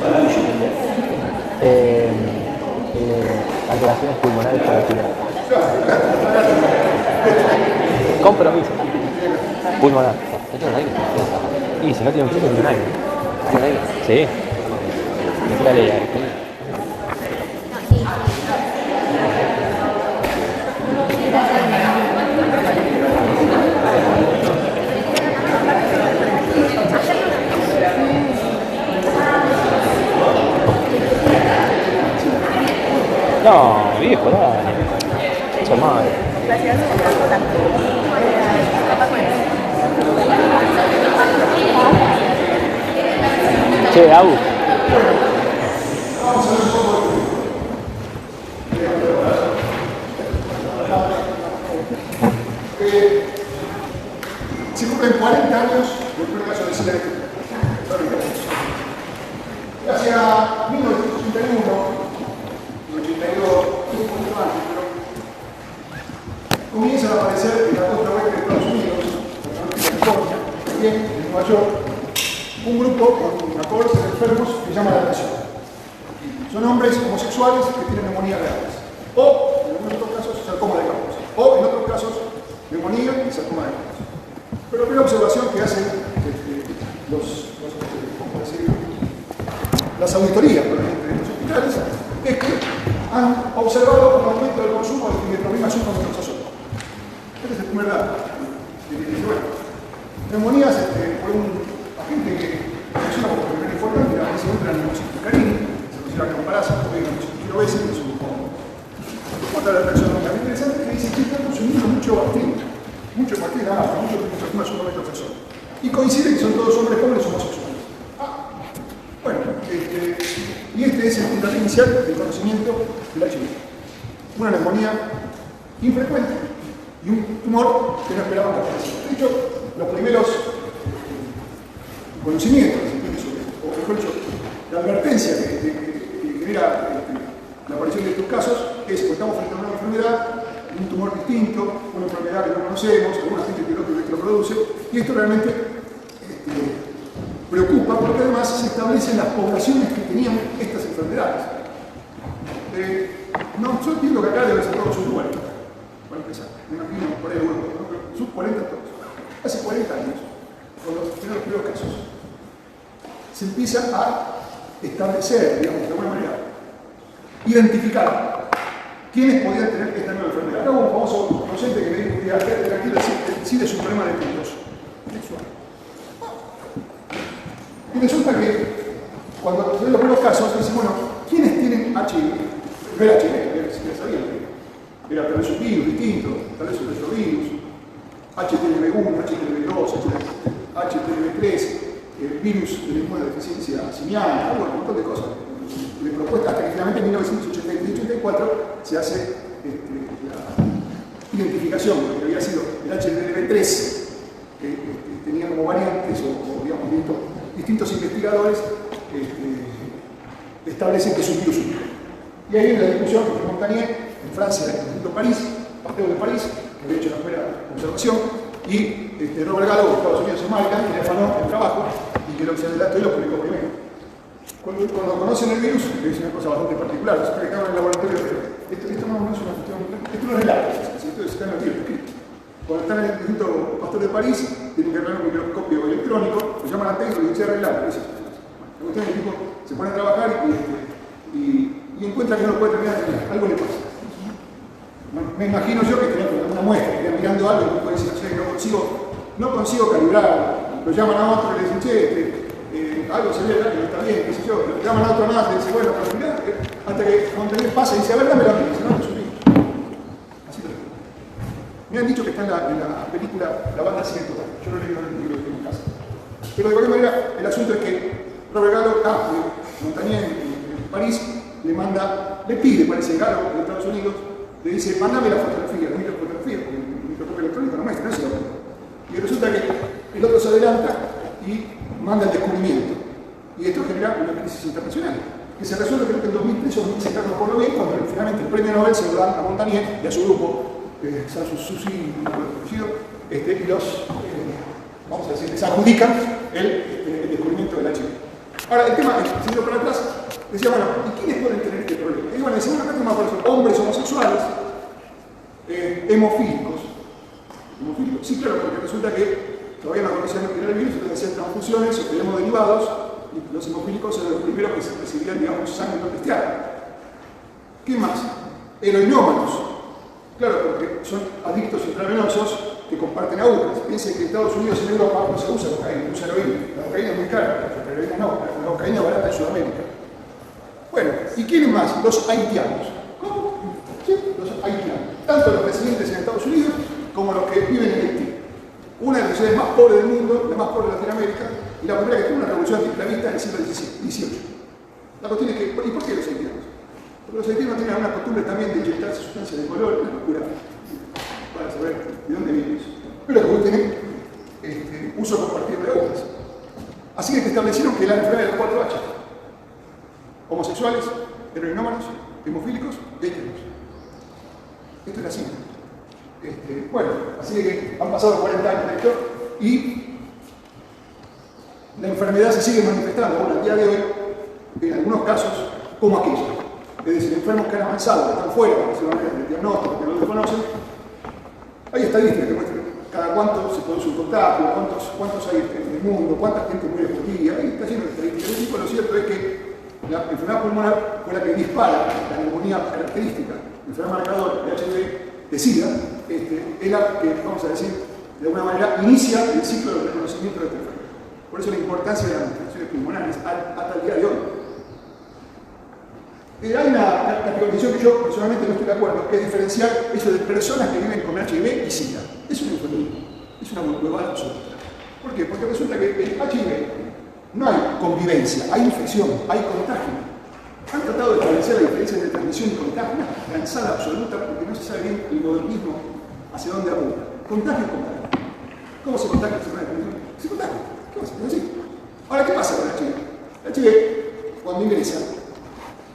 También. Alteraciones pulmonares por alquiler. Compromiso. Pulmonar. ¿Esto es aire? Y si no tiene un flujo, tiene un aire. ¿Tiene aire? Sí. Después le aire. No, viejo, dale. Eso es malo. Che, Abu. Se cumplen 40 años del primer caso de SIDA. Hacia 1981, el 82, un poquito antes, pero comienzan a aparecer en la costa oeste de Estados Unidos, en California, también en Nueva York, un grupo con una cohorte de enfermos que se llama la depresión. Son hombres homosexuales que tienen neumonía reales, o en algunos otros casos sarcoma de Kaposi, o en otros casos neumonía y sarcoma de Kaposi. Pero la primera observación que hacen las auditorías por ejemplo, en los hospitales es que han observado un aumento del consumo de dimitroxina con metronidazol. Este es el primer dato. Bueno, neumonías fue un agente que funciona como primera importante, a veces entra en el moxiflocarín, se considera como parásito, porque hay moxiflocarín, que es otra reacción muy interesante que dice que están consumiendo mucho bacteria, mucho dimitroxina con metronidazol. Y coincide que son todos hombres jóvenes homosexuales. Bueno, y este es el puntapié inicial del conocimiento del HIV. Una neumonía infrecuente y un tumor que no esperaban que apareciera. De hecho, los primeros conocimientos, o mejor dicho, la advertencia que genera la aparición de estos casos es que estamos frente a una enfermedad, un tumor distinto, una enfermedad que no conocemos, algún agente biológico que lo produce, y esto realmente preocupa porque además se establecen las poblaciones que tenían estas enfermedades. No, yo entiendo que acá debe ser todos sub 40, para empezar, me imagino por ahí Europa, ¿no? Pero sub 40 todos. Hace 40 años, con los primeros casos, se empieza a establecer, digamos, de alguna manera, identificar quiénes podían tener esta nueva enfermedad. Acá hubo un famoso docente que me dijo que aquí el SIDA es un problema de puntos sexual. Y resulta que cuando se ven los primeros casos, dicen, bueno, ¿quiénes tienen HIV? No era HIV, si sabían que era tal vez un virus distinto, tal vez un retrovirus, HTLV1, HTLV2, HTLV3, virus de la inmunodeficiencia simiana, bueno, un montón de cosas. De propuestas hasta que finalmente en 1984 se hace la identificación de lo que había sido el HTLV3, que tenía como variantes o digamos, distintos investigadores establecen que es un virus único. Y ahí viene la discusión entre Montagnier, en Francia, en el Instituto París, Pasteur de París, que había hecho la primera observación, y Robert Gallo, de Estados Unidos, en Malta, que le afanó el trabajo y que lo se adelantó y lo publicó primero. Cuando conocen el virus, que es una cosa bastante particular, se que acaban en el laboratorio, esto no es una cuestión, esto no es relato, esto está en el libro escrito. Cuando están en el Instituto Pasteur de París, tienen que arreglar un microscopio electrónico, lo llaman a técnico y dicen arreglar. La cuestión es que el tipo se pone a trabajar y encuentra que no lo puede terminar, algo le pasa. Me imagino yo que tenía una muestra, que mirando algo y puede decir, che, no consigo calibrar, lo llaman a otro y le dicen, che, algo se ve acá que no está bien, qué sé yo, lo llaman a otro más y le dicen, bueno, pero mirá, hasta que Montagnier pasa y dice, a ver, dame la pila, dice, no, no subí. Así lo digo. Me han dicho que está en la película La Banda Sigue Total, yo no he leído el libro que tengo en casa. Pero de cualquier manera, el asunto es que Robert Gallo, Montagnier en París, le pide, parece Gallo de Estados Unidos, le dice, mándame la fotografía, la microfotografía, porque el microscopio electrónico no muestra, no se lo muestra. Y resulta que el otro se adelanta y manda el descubrimiento. Y esto genera una crisis internacional, que se resuelve creo que en 2003 o 2006, no por lo bien, cuando finalmente el premio Nobel se lo dan a Montagnier y a su grupo Sanssouci, y los, vamos a decir, les adjudican el descubrimiento del HIV. Ahora, el tema, siguiendo para atrás, decía, bueno, ¿y quiénes pueden tener este problema? Y bueno, decimos acá tenemos hombres homosexuales, hemofílicos. Sí, claro, porque resulta que todavía no conocían lo que era el virus, entonces hacían transfusiones o tenemos derivados, y los hemofílicos eran los primeros que se recibían, digamos, sangre no testeada. ¿Qué más? Heroinómanos. Claro, porque son adictos intravenosos que comparten agujas. Piensen que en Estados Unidos y en Europa no se usa cocaína, se usa heroína. La cocaína es muy cara, la heroína no, la cocaína barata en Sudamérica. Bueno, ¿y quiénes más? Los haitianos. ¿Cómo? Sí, los haitianos. Tanto los residentes en Estados Unidos como los que viven en Haití. Una de las ciudades más pobres del mundo, la más pobre de Latinoamérica, y la primera que tuvo una revolución antiesclavista en el siglo XVIII. La cuestión es que, ¿y por qué los haitianos? Porque los haitianos tienen una costumbre también de inyectarse sustancias de color, una locura, para saber de dónde viene eso. Pero después tienen uso compartido de agujas. Así que establecieron que la enfermedad de los 4H: homosexuales, heroinómanos, hemofílicos y haitianos. Esto es así. Bueno, así que han pasado 40 años de esto y la enfermedad se sigue manifestando ahora, al día de hoy, en algunos casos, como aquellos. Es decir, enfermos que han avanzado, que están fuera del diagnóstico, que no lo conocen. Hay estadísticas que muestran cada cuánto se produce un contagio, cuántos hay en el mundo, cuánta gente muere por día. Ahí está lleno de estadísticas. De tipo, lo cierto es que la enfermedad pulmonar fue la que dispara la neumonía característica, la enfermedad marcadora de HIV, de SIDA, es la que, vamos a decir, de alguna manera inicia el ciclo del reconocimiento de esta enfermedad. Por eso la importancia de las manifestaciones pulmonares hasta el día de hoy. Hay una categorización que yo personalmente no estoy de acuerdo, que es diferenciar eso de personas que viven con HIV y SIDA. Es una enfermedad, es una huevada absoluta. ¿Por qué? Porque resulta que el HIV no hay convivencia, hay infección, hay contagio. Han tratado de establecer la diferencia entre transmisión y contagio, una cansada absoluta porque no se sabe bien el modernismo hacia dónde apunta. Contagio es contagio. ¿Cómo se contagia la enfermedad de transmisión? Se contagia. ¿Qué pasa? Es así. Ahora, ¿qué pasa con el HIV? El HIV, cuando ingresa,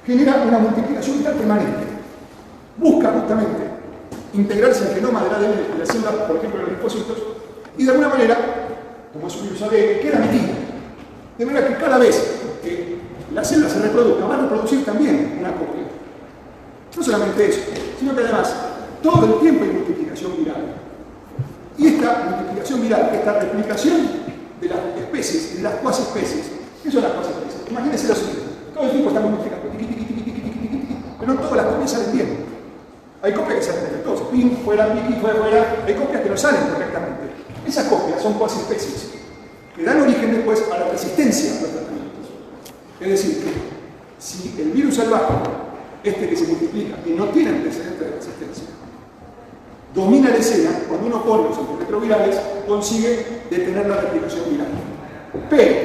genera una multiplicación viral permanente. Busca justamente integrarse al genoma del ADN de las células, por ejemplo, de los linfocitos, y de alguna manera, como es un virus ADN, queda metido. De manera que cada vez que la célula se reproduzca, va a reproducir también una copia. No solamente eso, sino que además, todo el tiempo hay multiplicación viral. Y esta multiplicación viral, esta replicación de las especies, de las cuasi especies, ¿qué son las cuasi especies? Imagínense lo siguiente, todo el tiempo están multiplicando, pero no todas las copias salen bien. Hay copias que salen defectuosas, pin fuera, piqui fuera, hay copias que no salen correctamente. Esas copias son cuasi especies, que dan origen después a la resistencia a los tratamientos. Es decir, que si el virus salvaje, este que se multiplica y no tiene antecedentes de resistencia, domina la escena, cuando uno pone los antirretrovirales, consigue detener la replicación viral. Pero,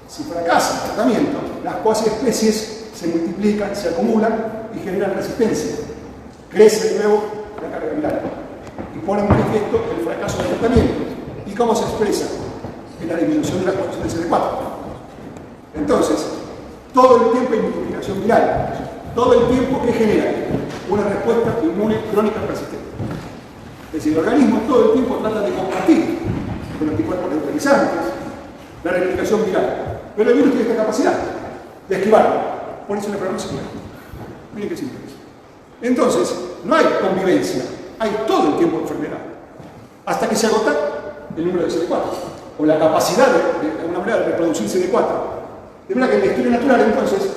si fracasa el tratamiento, las cuasi especies se multiplican, se acumulan y generan resistencia. Crece de nuevo la carga viral y pone en manifiesto el fracaso del tratamiento. ¿Y cómo se expresa? En la disminución de la exposición de CD4. Entonces, todo el tiempo hay multiplicación viral, todo el tiempo que genera una respuesta inmune crónica persistente. Es decir, el organismo todo el tiempo trata de combatir con anticuerpos neutralizantes la replicación viral, pero el virus tiene esta capacidad de esquivarlo. Por eso le ponemos esquivar. Miren qué simple es. Entonces, no hay convivencia, hay todo el tiempo de enfermedad, hasta que se agota el número de CD4, o la capacidad de alguna manera de reproducir CD4. De manera que en la historia natural, entonces,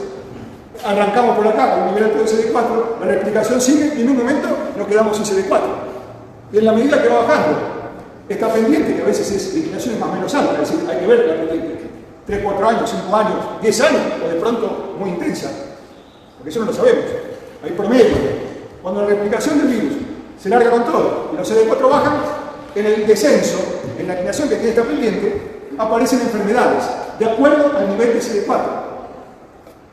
arrancamos por acá con un nivel alto de CD4, la replicación sigue y en un momento nos quedamos sin CD4. Y en la medida que va bajando esta pendiente, que a veces es de inclinaciones más o menos altas, es decir, hay que ver la pendiente, 3, 4 años, 5 años, 10 años, o de pronto muy intensa, porque eso no lo sabemos. Hay promedio. Cuando la replicación del virus se larga con todo y los CD4 bajan, en el descenso, en la inclinación que tiene esta pendiente, aparecen enfermedades de acuerdo al nivel de CD4.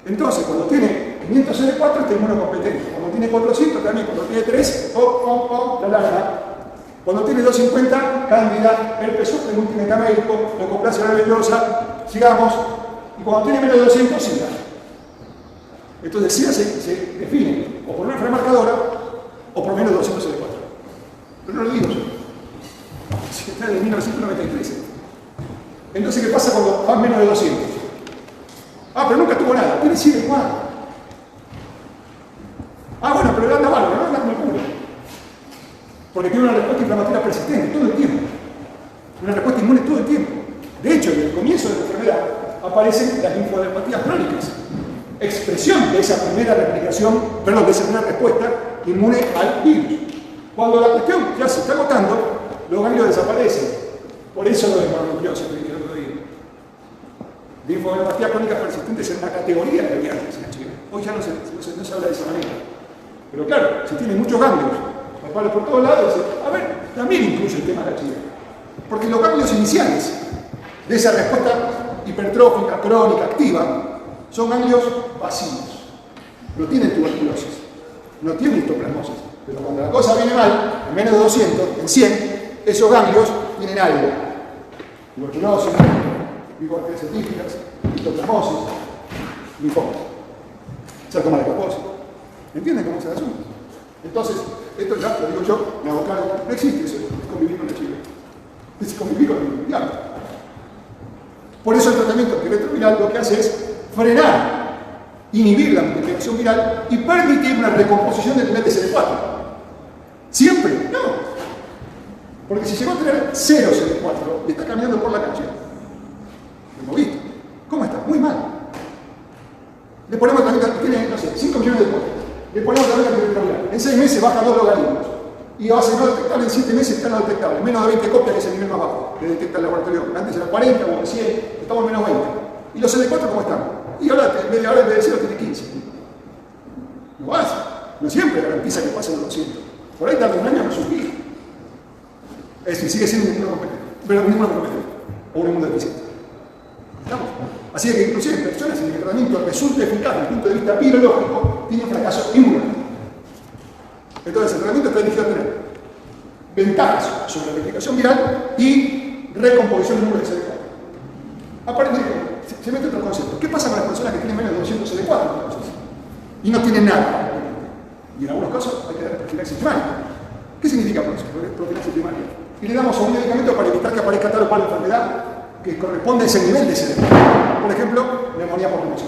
Entonces, cuando tiene 500 CD4, está inmunocompetente. Cuando tiene 400, también. Cuando tiene 3, la larga. Cuando tiene 250, cándida, herpes zóster multimetamélico, leucoplasia nerviosa, sigamos. Y cuando tiene menos de 200, SIDA. Entonces, SIDA se define o por una enfermedad marcadora o por menos de 200 CD4. pero no lo digo yo. Si está de 1993. Entonces, ¿qué pasa cuando van menos de 200? Ah, pero nunca tuvo nada. Tiene 100 igual. Ah, bueno, pero le anda mal, no anda como el culo. Porque tiene una respuesta inflamatoria persistente todo el tiempo. Una respuesta inmune todo el tiempo. De hecho, en el comienzo de la enfermedad aparecen las linfoadenospatías crónicas. Expresión de esa primera replicación, perdón, de esa primera respuesta inmune al virus. Cuando la cuestión ya se está agotando, los ganglios desaparecen. Por eso lo de mononucleosis que dije el otro día. Linfoadenopatía crónica persistente es una categoría de viajes en la China. Hoy ya no se habla de esa manera. Pero claro, si tiene muchos ganglios, por todos lados, a ver, también incluye el tema de la China. Porque los ganglios iniciales de esa respuesta hipertrófica, crónica, activa, son ganglios vacíos. No tienen tuberculosis, no tienen histoplasmosis. Pero cuando la cosa viene mal, en menos de 200, en 100, esos ganglios tienen algo. Tuberculosis, bifurcaciones típicas, histoplasmosis, linfoma, sarcoma de Kaposi. ¿Entienden cómo es el asunto? Entonces, esto ya lo digo yo, me hago cargo. No existe eso, es convivir con la Chile. Es convivir con el diablo. Por eso el tratamiento antirretroviral lo que hace es frenar, inhibir la multiplicación viral y permitir una recomposición del nivel de CD4. ¿Siempre? No. Porque si llegó a tener 0 CD4 y está caminando por la calle, lo hemos visto. ¿Cómo está? Muy mal. Le ponemos también, tiene, no sé, 5 millones de cuotas. Le ponemos también antirretroviral. En 6 meses baja 2 logaritmos. Y va a ser no detectable en 7 meses, está no detectable. Menos de 20 copias, que es el nivel más bajo que detecta el laboratorio. Antes era 40 o 100, estamos en menos 20. ¿Y los CD4 cómo están? Y ahora en vez de 0 tiene 15. No pasa. No siempre garantiza que pasen los 200. Por ahí tarda un año en subir. Es decir, sigue siendo un inmunocompetente. Pero un inmunocompetente. O un inmunodeficiente. ¿Estamos? Así que inclusive en personas en el tratamiento resulta eficaz desde el punto de vista virológico, tiene un fracaso inmunológico. Entonces el tratamiento está dirigido a tener ventajas sobre la replicación viral y recomposición del número de CD4. Aparte, se mete otro concepto. ¿Qué pasa con las personas que tienen menos de 200 CD4 y no tienen nada? Y en algunos casos hay que dar profilaxis primaria. ¿Qué significa profilaxis primaria? Y le damos a un medicamento para evitar que aparezca tal o cual enfermedad que corresponde a ese nivel de CD4. Por ejemplo, neumonía por neumosis.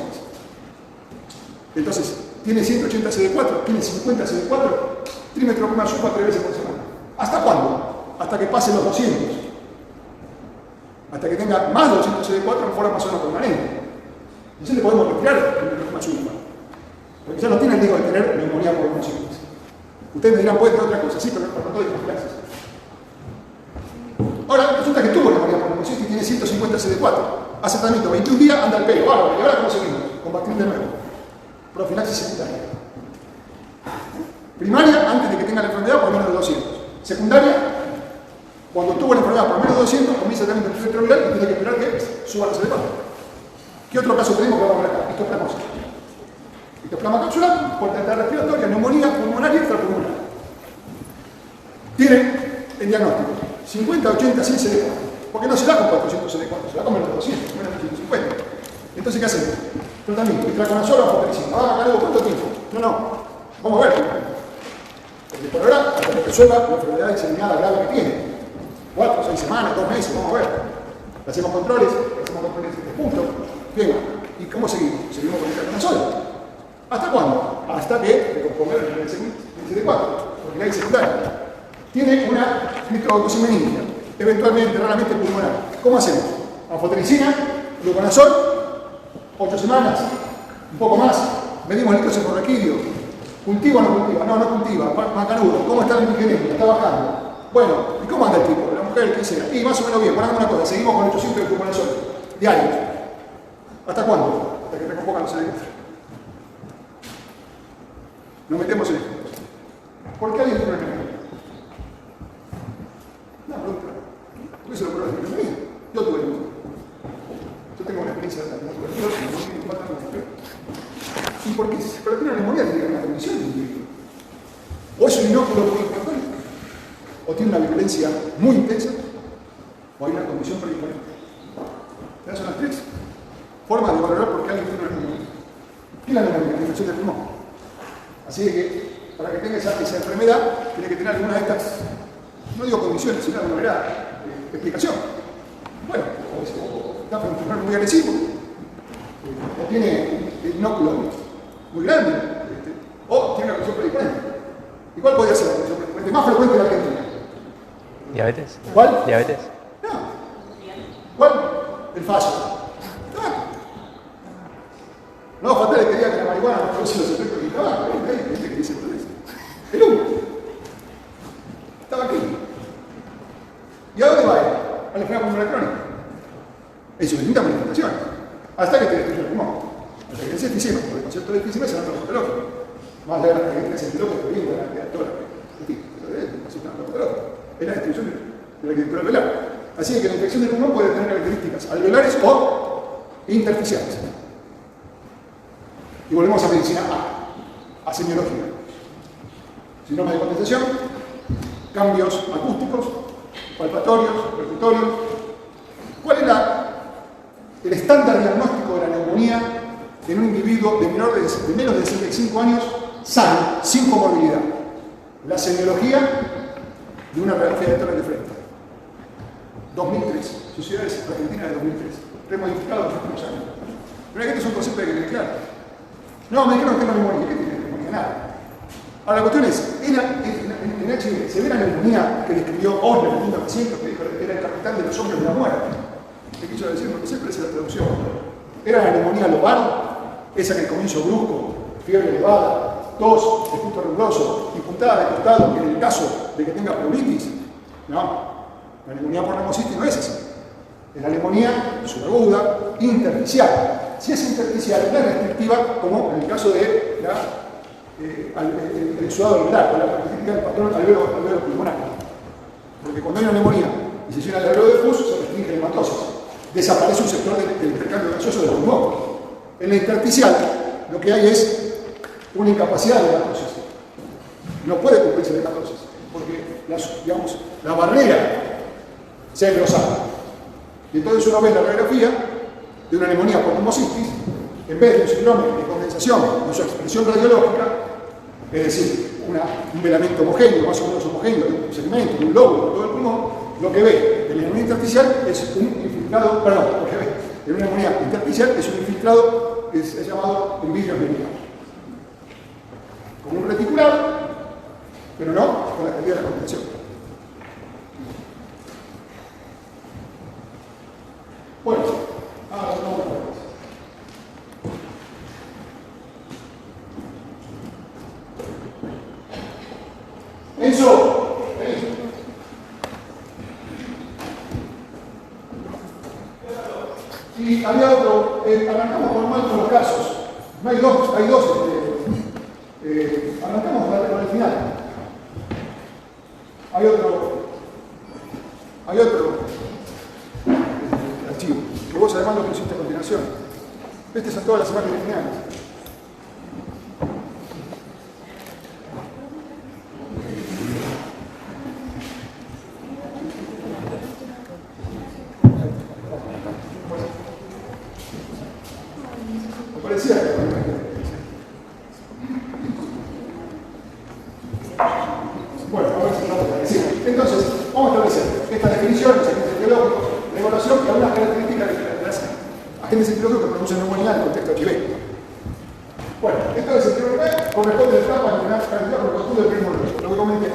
Entonces, tiene 180 CD4, tiene 50 CD4, trimestoprimar chupa 3 veces por semana. ¿Hasta cuándo? Hasta que pasen los 200. Hasta que tenga más de 200 CD4 en forma zona permanente. Entonces le podemos retirar el trimestoprimar chupa. Porque ya no tiene el riesgo de tener neumonía por neumosis. Ustedes me dirán, puede tener otra cosa, sí, pero no todo hay profilaxis. Ahora, resulta que tuvo neumonía por neumosis y tiene 150 CD4. Hace tratamiento 21 días, anda al pelo, bárbaro. ¿Y ahora cómo seguimos? Combatir de nuevo. Profilaxis secundaria. Primaria, antes de que tenga la enfermedad, por menos de 200. Secundaria, cuando tuvo la enfermedad por menos de 200, comienza el tratamiento antirretroviral y tiene que esperar que suba la CD4. ¿Qué otro caso tenemos que vamos a ver acá? Histoplasmosis. Histoplasma capsular, puerta respiratoria, neumonía pulmonar y extrapulmonar. Tiene el diagnóstico 50, 80, 100 CD4. Porque no se da con 400 CD4, se da con menos de 200, menos de 150. Entonces, ¿qué hacemos? Tratamiento, itraconazol o anfotericina. Ah, algo, ¿cuánto tiempo? No. Vamos a ver. Porque por ahora, hasta que resuelva la enfermedad diseminada grave que tiene. 4, 6 semanas, 2 meses, vamos a ver. Le hacemos controles de puntos. Bien, ¿y cómo seguimos? Seguimos con itraconazol. ¿Hasta cuándo? Hasta que recomponga el CD4, porque la hay secundaria. Tiene una nitrogluciminemia, eventualmente, raramente pulmonar. ¿Cómo hacemos? Anfotericina, gluconazol, 8 semanas, un poco más, medimos el glucosa por raquídeo. ¿Cultiva o no cultiva? No, no cultiva, macanudo. ¿Cómo está el glucosa? Está bajando. Bueno, ¿y cómo anda el tipo? La mujer, ¿qué sea? Y más o menos bien, ponemos una cosa, seguimos con 800 de gluconazol, diarios. ¿Hasta cuándo? Hasta que recompongan los cerebros. Nos metemos en esto. ¿Por qué alguien tiene una neumonía? No, pregunta. ¿Por qué se lo prueba de neumonía? Yo tuve neumonía. Yo tengo una experiencia de la neumonía. ¿Y por qué? Para tener una neumonía tiene que haber una condición del individuo. O es un inóculo muy importante, o tiene una virulencia muy intensa, o hay una condición predisponente. Esas son las 3 formas de valorar por qué alguien tiene una neumonía. ¿Qué es la neumonía? La infección del pulmón. Así que, para que tenga esa enfermedad, tiene que tener alguna de estas no digo condiciones, sino de una verdad, explicación. Bueno, está frente a un enfermo muy agresivo, o tiene el inóculo muy grande, o tiene una presión predisponente. ¿Y cuál podría ser la presión predisponente más frecuente en la Argentina? ¿Diabetes? ¿Cuál? ¿Diabetes? No. ¿Cuál? El fallo. No, falta que diga que la marihuana no produce los efectos del tabaco. Hay gente que dice todo eso. El humo. Estaba aquí. ¿Y a dónde va él? A la enfermedad pulmonar crónica. En sus distintas manifestaciones. Hasta que te destruye el pulmón. Hasta que se septicemia, porque el concepto de septicemia es anatológico. Más allá de la gente que se enteró que está bien, de toda la. En fin, es anatológico. Es la destrucción de la arquitectura alveolar. Así que la infección del pulmón puede tener características alveolares o intersticiales. Y volvemos a medicina A semiología. Síndrome de condensación, cambios acústicos, palpatorios, percutorios. ¿Cuál es el estándar diagnóstico de la neumonía en un individuo de menos de 65 años sano, sin comorbilidad? La semiología de una radiografía de tórax de frente. 2003, Sociedades Argentinas de 2003, remodificado en los últimos años. Pero este es un concepto que hay que tener claro. No, me dijeron que no hay neumonía. ¿Qué tiene neumonía? Nada. Ahora, la cuestión es, en HIV, ¿se ve la neumonía que describió Osler en 1900, que dijo que era el capitán de los hombres de la muerte? ¿Qué quiso decir? Porque siempre es la traducción. ¿Era la neumonía lobar? Esa que al comienzo brusco, fiebre elevada, tos, efecto riguroso y puntada de costado, en el caso de que tenga pleuritis. No. La neumonía por neumocitis no es así. Es la neumonía subaguda, intersticial. Si es intersticial, no es restrictiva, como en el caso de el sudado alveolar, con la característica del patrón alveolo pulmonar. Porque cuando hay una neumonía y se llena el alveolo difuso, se restringe la hematosis. Desaparece un sector del intercambio gaseoso del pulmón. En la intersticial, lo que hay es una incapacidad de hematosis. No puede cumplirse la hematosis, porque la barrera se ha engrosado. Y entonces uno ve en la radiografía de una neumonía por neumocitis, en vez de un síndrome de condensación en su expresión radiológica, es decir, un velamento homogéneo, más o menos homogéneo, de un segmento, de un lóbulo, de todo el pulmón, lo que ve en la neumonía intersticial es un infiltrado, lo que ve en una neumonía intersticial es un infiltrado que es llamado envidrios medianos. Con un reticulado, pero no con la calidad de la condensación. Bueno, ahora vamos a ver. Eso. Y había otro, arrancamos con mal con los casos. No hay dos, arrancamos con el final. Hay otro archivo, que vos además lo pusiste a continuación. Estas son todas las imágenes finales. Me parecía que bueno, a ver si no te decir. Entonces, vamos a establecer estas definiciones, agentes etiológicos, la evaluación y algunas características de las agentes etiológicos que producen neumonía en el contexto HIV. Bueno, esto es el primer corresponde a la etapa en la cantidad por el conjunto del primer momento. Lo que comenté.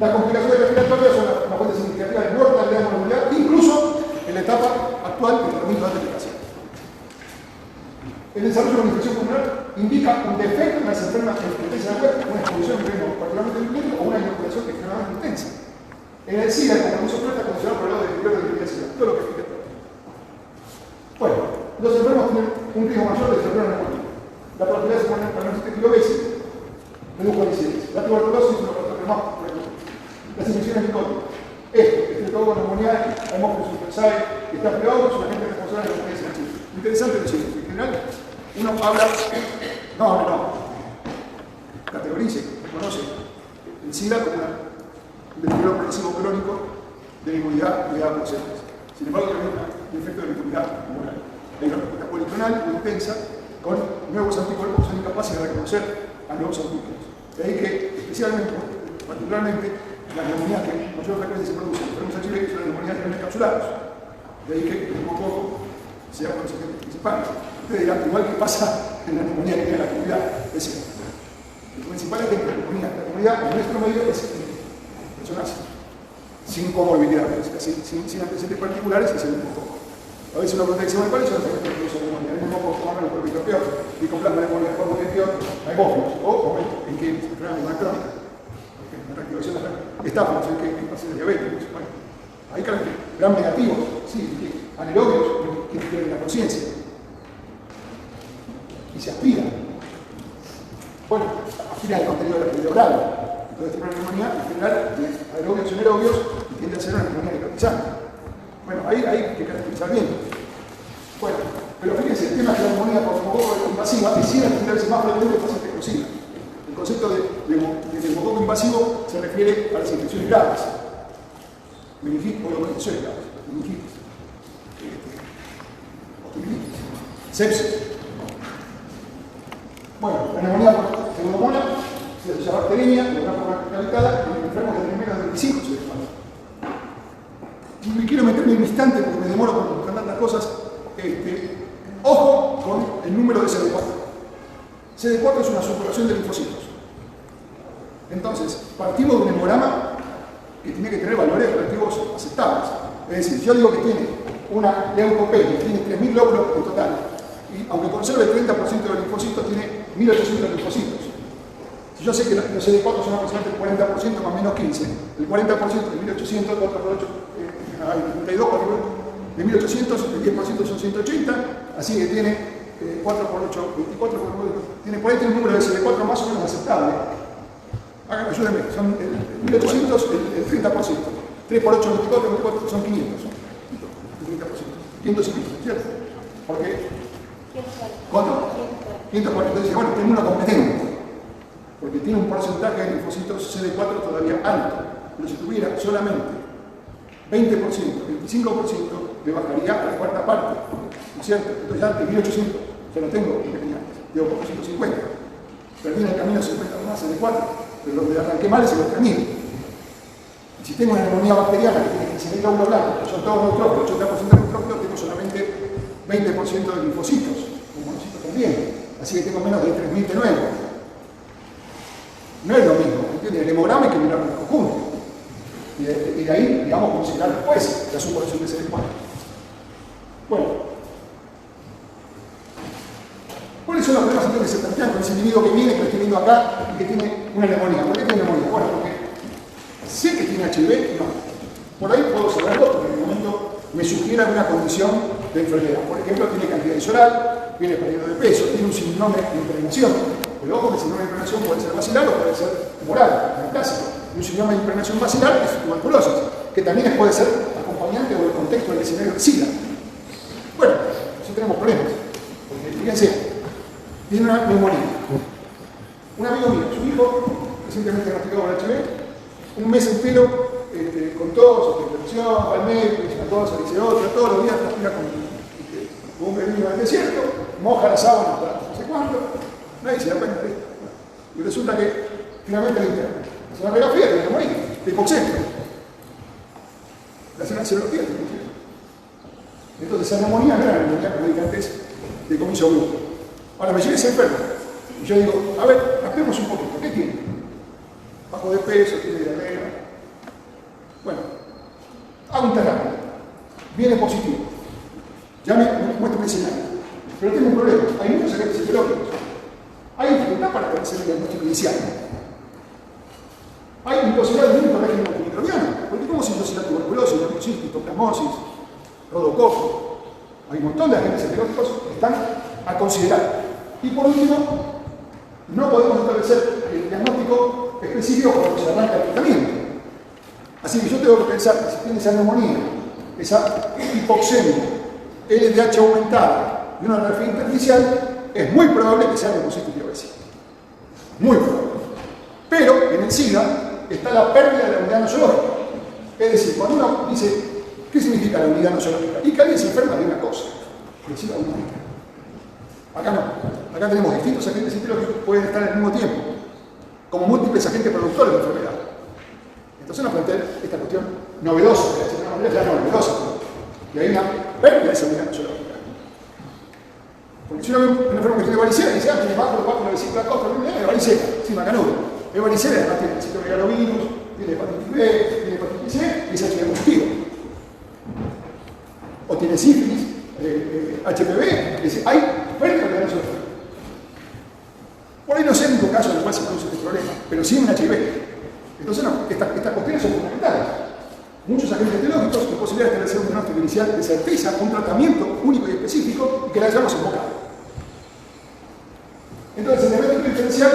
Las complicaciones respiratorias son una fuente significativa de mortalidad molecular, incluso en la etapa actual del tratamiento de antidepresión. El desarrollo de una infección pulmonar indica un defecto en las enfermas que pertenecen a la web, una exposición en ritmo particularmente violento o una inoculación extremadamente intensa. En el SIDA, como compromiso fuerte, considerado por el lado de deterioro de la SIDA. Todo lo que explica todo. Bueno, los enfermos tienen un riesgo mayor de desarrollar neumonía. La probabilidad de poner para el etilobesis redujo la incidencia. La tuberculosis es una patología más frecuente. Las infecciones micóticas. Estreptococo neumonía, hemófilos influenzae, que está privado, es un agente responsable de la enfermedad en Chile. Interesante lo siguiente. En general, uno habla. No. Categorice, reconoce el SIDA como un deterioro progresivo crónico de la inmunidad y de ambos seres. Sin embargo, también un efecto de la inmunidad pulmonar. Hay una respuesta policlonal muy intensa con nuevos anticuerpos que son incapaces de reconocer a nuevos antígenos. De ahí que, especialmente, particularmente, la neumonía que mayor frecuencia se produce en enfermos H. pylori son las neumonías de encapsulados. De ahí que el mococo sea por los agentes principales. Ustedes dirán, igual que pasa en la neumonía que tiene la comunidad. Es decir, el principal es que la comunidad en nuestro medio es personas sin comorbilidades, sin antecedentes particulares y sin mococo. A veces uno pregunta, ¿cuáles son los efectos que produce la neumonía? El mismo mococo, el microbiota, micoplasma de neumonía, formogestión, hay bófilos, o en que es una neumonía crónica. La reactivación de estáfilos, en que hay pacientes diabéticos. Bueno, hay gram negativos, sí, anaerobios que pierden la conciencia y se aspiran. Bueno, aspiran el contenido de la fibra oral. Entonces tiene una neumonía en general de aerobios y anaerobios y tiende a ser una neumonía necrotizante. Bueno, ahí hay que caracterizar bien. Bueno, pero fíjense, el tema de la neumonía por neumococo invasiva es 100 veces más frecuente en pacientes exclusivos. El concepto de neumococo invasivo se refiere a las infecciones graves, meningitis o localizaciones graves, meningitis, osteomielitis, sepsis. Bueno, la neumonía por pseudomonas se llama bacteriemia, de una forma cavitada, en enfermos de menos de 25 se desfalta. Y quiero meterme en un instante porque me demoro con tantas cosas. Ojo con el número de CD4. CD4 es una subpoblación de linfocitos. Entonces, partimos de un hemograma que tiene que tener valores relativos aceptables. Es decir, yo digo que tiene una leucopenia, tiene 3.000 glóbulos en total, y aunque conserve el 30% de los linfocitos, tiene 1.800 linfocitos. Si yo sé que los CD4 son aproximadamente el 40% más menos 15, el 40% de 1.800, 4 por 8, 32, 4 por 8, de 1.800, el 10% son 180, así que tiene 4 por 8, 24 por 8, tiene por ahí un número de CD4 más o menos aceptable. Ayúdenme, son 1.800, el 30%. 3 por 8, 24, 24, son 500. El 30%. 550, ¿cierto? ¿Por qué? ¿Cuánto? 540. Entonces, bueno, tengo una competente. Porque tiene un porcentaje de linfocitos CD4 todavía alto. Pero si tuviera solamente 20%, 25%, me bajaría a la cuarta parte. ¿No es cierto? Entonces ya de 1.800, ya lo tengo, digo, por 150. Perdí en el camino 50 más CD4. Pero lo que arranqué mal es el termino. Y si tengo una neumonía bacteriana que tiene 15.000 glóbulos blancos, son todos neutrófilos, 80% de neutrófilos, tengo solamente 20% de linfocitos, un monocito también. Así que tengo menos de 3.000 de nuevo. No es lo mismo, ¿entiendes? El hemograma hay que mirarlo en conjunto. Y de ahí, digamos, considerar después la subpoblación de CD4. Bueno. ¿Cuáles son los problemas entonces que se plantean con ese individuo que viene, que lo estoy viendo acá y que tiene una neumonía? ¿Por qué tiene neumonía? Bueno, porque sé que tiene HIV, no. Por ahí puedo saberlo porque en el momento me sugiere alguna condición de enfermedad. Por ejemplo, tiene candidez oral, viene perdiendo de peso, tiene un síndrome de impregnación. Pero ojo que el síndrome de impregnación puede ser vacilar o puede ser tumoral, en el clásico. Y un síndrome de impregnación vacilar es tuberculosis, que también puede ser acompañante o el contexto del escenario de SIDA. Bueno, sí tenemos problemas. Porque fíjense, tiene una neumonía. Un amigo mío, su hijo, recientemente diagnosticado con HIV, un mes entero, con tos, hospitalización, va al médico, dice una cosa, dice otra, todos los días transpira con un bebé del desierto, moja las sábanas para no sé cuánto, nadie se da cuenta de esto. Y resulta que finalmente le interna. Hace una radiografía de neumonía, de hipoxemia. Le hace una serología de hipoxemia. Entonces, esa neumonía no era la neumonía que dije antes de comienzo grupo. Ahora me llega ese enfermo y yo digo, a ver, raspemos un poquito, ¿qué tiene? Bajo de peso, tiene diarrea. Bueno, hago un terapia, viene positivo, ya me muestro un escenario, pero tengo un problema, hay muchos agentes etiológicos, hay dificultad para hacer el diagnóstico inicial, hay imposibilidad de un régimen antimicrobiano, porque ¿cómo se yo la tuberculosis, neumocitis, histoplasmosis, rodococo? Hay un montón de agentes etiológicos que están a considerar. Y por último, no podemos establecer el diagnóstico específico cuando se arranca el tratamiento. Así que yo tengo que pensar que si tiene esa neumonía, esa hipoxemia, LDH aumentada y una radiografía intersticial, es muy probable que sea leucocitis piovescida. Muy probable. Pero en el SIDA está la pérdida de la unidad nosológica. Es decir, cuando uno dice, ¿qué significa la unidad nosológica? Y que alguien se enferma de una cosa, el SIDA única. Acá no. Acá tenemos distintos agentes etiológicos que pueden estar al mismo tiempo, como múltiples agentes productores de enfermedad. Entonces nos plantea esta cuestión novedosa, de alguna manera ya novedosa, y hay una pérdida de esa unidad nosológica. Porque si uno ve un enfermo que tiene varicela, dice, tiene bajo la vesícula costa, es varicela, sí, macanudo. Es varicela, además tiene citomegalovirus, tiene hepatitis B, tiene hepatitis C, y es HIV positivo. O tiene sífilis, HPV, dice, hay pérdida de la nosológica. Por ahí no sé en ningún caso en el cual se produce este problema, pero sí en un HIV. Entonces, no, estas cuestiones son fundamentales. Muchos agentes etiológicos, la posibilidad de establecer un diagnóstico inicial de certeza, un tratamiento único y específico, y que la hayamos invocado. Entonces, el diagnóstico diferencial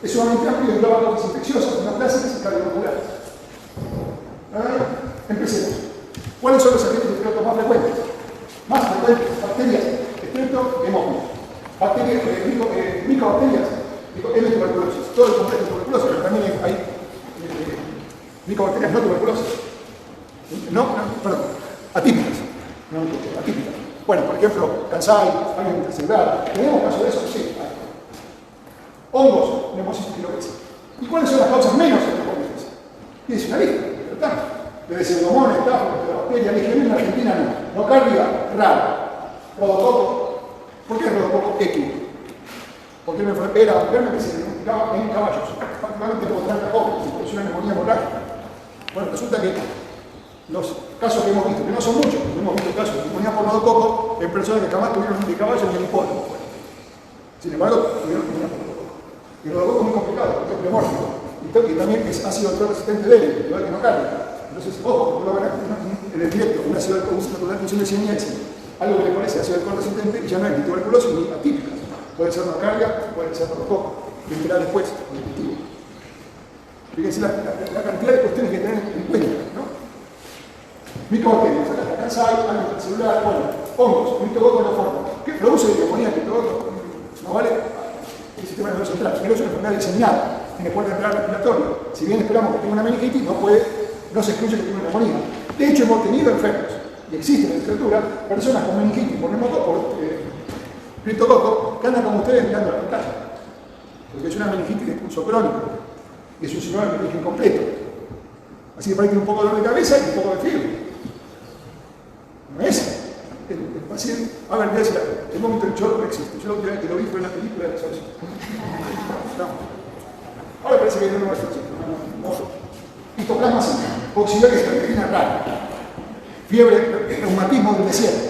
es sumamente amplio y engloba causas infecciosas, neoplásicas y cardiovasculares. Empecemos. ¿Cuáles son los agentes etiológicos más frecuentes? Más frecuentes, bacterias, Streptococcus, bacterias, micobacterias, M-tuberculosis, todo el complejo de tuberculosis, pero también hay micobacterias no tuberculosas. Perdón, atípicas. Atípicas. Bueno, por ejemplo, Kansai, alguien intracelular. ¿Tenemos caso de eso? Sí, hay. Hongos, neumocitis pilorensis. ¿Y cuáles son las causas menos frecuentes? Tienes una lista, ¿verdad? Desde pseudomonas, bacterias, legionela en Argentina no. Nocardia, raro. Rodococo. ¿Por qué rodococo X? Porque era una enfermedad que se diagnosticaba en caballos, particularmente como trancacoco, se produce una neumonía hemorrágica. Bueno, resulta que los casos que hemos visto, que no son muchos, porque hemos visto casos de neumonía por rodococo en personas que jamás tuvieron ni caballo ni hipódromo. Sin embargo, tuvieron neumonía por rodococo. Y el rodococo es muy complicado, porque es pneumónico. Y también es ácido alcohol resistente débil, igual que no carga. Entonces, ojo, no lo van en el directo, un ácido alcohol natural función de cianiasis, algo que le parece ácido alcohol resistente y ya no es ni tuberculosis ni atípica. Puede ser nocardia, puede ser rodococo, y esperar después, el cultivo. Fíjense la cantidad de cuestiones que tienen en cuenta, ¿no? Micobacterias, acá Kansai, algo celular, bueno, hongos, micrococo no forma. ¿Qué produce neumonía micrococo? No vale el sistema nervioso central. Pero es una enfermedad diseminada, tiene puerta de entrada respiratoria. Si bien esperamos que tenga una meningitis, no se excluye que tenga una neumonía. De hecho, hemos tenido enfermos, y existe en la literatura, personas con meningitis por neumococo, criptococo, que andan como ustedes mirando la pantalla. Porque es una meningitis de pulso crónico, y es un síndrome de meningitis incompleto. Así que por ahí tiene un poco de dolor de cabeza y un poco de fiebre. No es. El paciente, a ver, voy a decir, el momento del chorro no existe. Yo la última vez que lo vi fue en la película de la Exorcista. Ahora parece que no lo va a hacer. Histoplasma simple, auxiliares de peregrina rara, fiebre, reumatismo del desierto,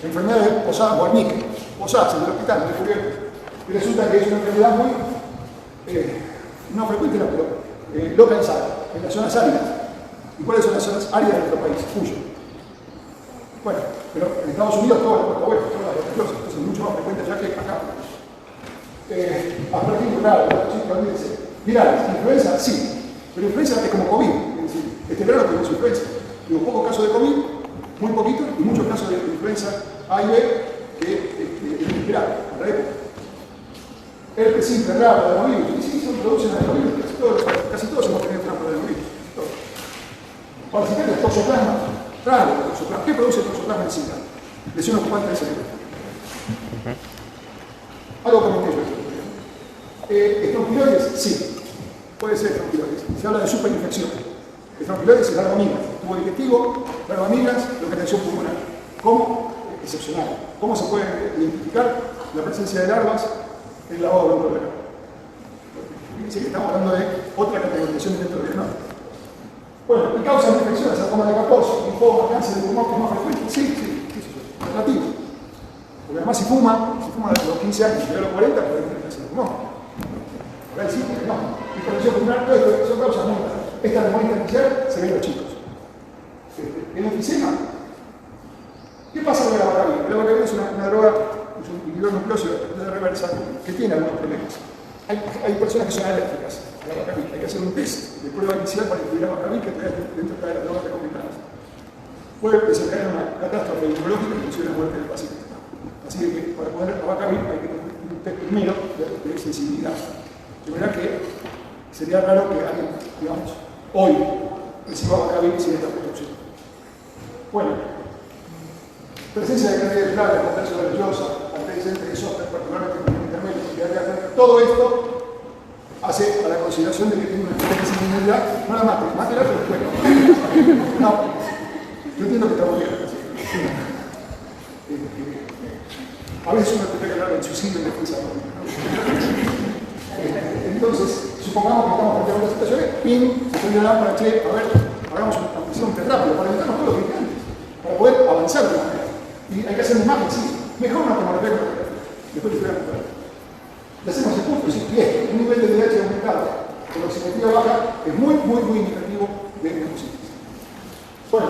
enfermedad de Posadas Guarnique, Posadas, en el hospital, descubierto. Y resulta que es una enfermedad muy, no frecuente, no, pero localizada, en las zonas áridas. ¿Y cuáles son las zonas áridas de nuestro país? Cuyo. Bueno, pero en Estados Unidos toda la costa oeste, toda la tuberculosis, entonces es mucho más frecuente allá que acá. Aspergillo, claro, virales, influenza, sí, pero influenza es como COVID, es decir, este verano tuvimos influenza. Hubo pocos casos de COVID, muy poquitos, y muchos casos de influenza A y B que inesperados en la época. Herpes simple, raro, adenovirus, sí, se producen adenovirus, casi todos hemos tenido trampa de adenovirus. Parasitaria, toxoplasma, raro, toxoplasma. ¿Qué produce el toxoplasma en Zika? Lesión ocupante del cerebro. Algo comenté yo. Estronquiloides, sí, puede ser estronquiloides. Se habla de superinfección. Estronquiloides es larvamigas, tubo digestivo, larvamigas, localización pulmonar. ¿Cómo? Excepcional. ¿Cómo se puede identificar la presencia de larvas en el lavado broncoalveolar? Fíjense que estamos hablando de otra categorización dentro del diagnóstico. Bueno, ¿y causas de infección? Sarcoma de Kaposi, linfoma, cáncer de pulmón, que es más frecuente. Sí, relativo. Porque además si fuma desde los 15 años y llega a los 40, puede tener cáncer de pulmón. Por ahí sí, porque no. Hipertensión pulmonar, todo esto son causas muy raras. Esta neumonía inicial se ve en los chicos. El enfisema. ¿Qué pasa con la vacavina? La vacavina es una droga, es un inhibidor nucleósido de reversa que tiene algunos problemas. Hay personas que son alérgicas a la vacavina. Hay que hacer un test de prueba inicial para incluir la vacavina que dentro de las drogas recomendadas. Puede desencadenar una catástrofe inmunológica, inclusive la muerte del paciente. Así que para poner la vacavina hay que tener un test primero de sensibilidad. De verdad que sería raro que alguien, digamos, hoy reciba vacavina sin esta producción. Bueno, presencia de cantidad de plagas, contagio de vellosa, antecedentes de software, particularmente con intermedio, todo esto hace a la consideración de que tiene una diferencia de inmunidad, no la mate, mátela, pero después no. Yo entiendo que estamos bien. A veces uno tendría que hablar del suicidio en defensa propia, ¿no? Entonces, supongamos que estamos frente a una situación, PIN, se puede hablar para che, a ver, hagamos un test rápido para evitarnos todos los gigantes, para poder avanzar de manera. Y hay que hacer una imagen, sí, mejor una tomografía que una radiografía. Después te voy a contar. Le hacemos el punto, sí, y esto, un nivel de DH aumentado con oximetría baja es muy indicativo de neumocitis. Bueno,